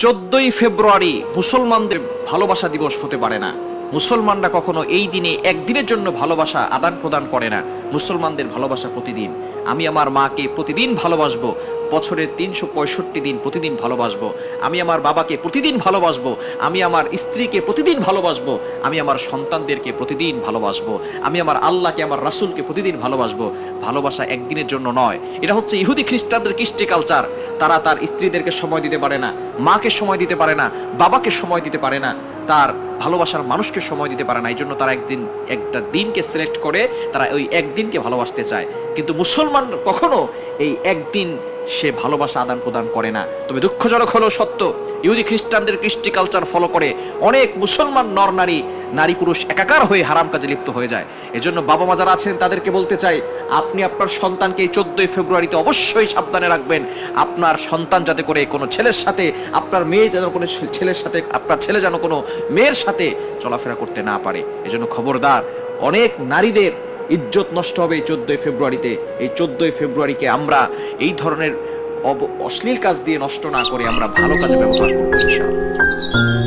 14ই ফেব্রুয়ারি মুসলমানদের ভালোবাসা দিবস হতে পারে না। মুসলমানরা কখনো এই দিনে একদিনের জন্য ভালোবাসা আদান প্রদান করে না। মুসলমানদের ভালোবাসা প্রতিদিন। আমি আমার মাকে প্রতিদিন ভালোবাসবো, বছরের 365 দিন প্রতিদিন ভালোবাসবো। আমি আমার বাবাকে প্রতিদিন ভালোবাসবো, আমি আমার স্ত্রীকে প্রতিদিন ভালোবাসবো, আমি আমার সন্তানদেরকে প্রতিদিন ভালোবাসবো, আমি আমার আল্লাহকে, আমার রাসূলকে প্রতিদিন ভালোবাসবো। ভালোবাসা একদিনের জন্য নয়। এটা হচ্ছে ইহুদি খ্রিস্টানদের কৃষ্টি কালচার। তারা তার স্ত্রীদেরকে সময় দিতে পারে না, মাকে সময় দিতে পারে না, বাবাকে সময় দিতে পারে না, তার ভালোবাসার মানুষকে সময় দিতে পারে না। এই জন্য তারা একটা দিনকে সিলেক্ট করে তারা ওই একদিনকে ভালোবাসতে চায়। কিন্তু মুসলমান কখনো এই একদিন সে ভালোবাসা আদান প্রদান করে না। তবে দুঃখজনক হলো সত্য, ইহুদি খ্রিস্টানদের কৃষ্টি কালচার ফলো করে অনেক মুসলমান নর নারী, নারী পুরুষ একাকার হয়ে হারাম কাজে লিপ্ত হয়ে যায়। এজন্য বাবা মা যারা আছেন তাদেরকে বলতে চাই, আপনি আপনার সন্তানকে এই 14ই ফেব্রুয়ারিতে অবশ্যই সাবধানে রাখবেন। আপনার সন্তান যাতে করে কোনো ছেলের সাথে, আপনার মেয়ে যেন কোনো ছেলের সাথে, আপনার ছেলে যেন কোনো মেয়ের সাথে চলাফেরা করতে না পারে। এজন্য খবরদার, অনেক নারীদের ইজ্জত নষ্ট হবে এই 14ই ফেব্রুয়ারিতে। এই 14ই ফেব্রুয়ারিকে আমরা এই ধরনের অশ্লীল কাজ দিয়ে নষ্ট না করে আমরা ভালো কাজে ব্যবহার করবো ইনশাআল্লাহ।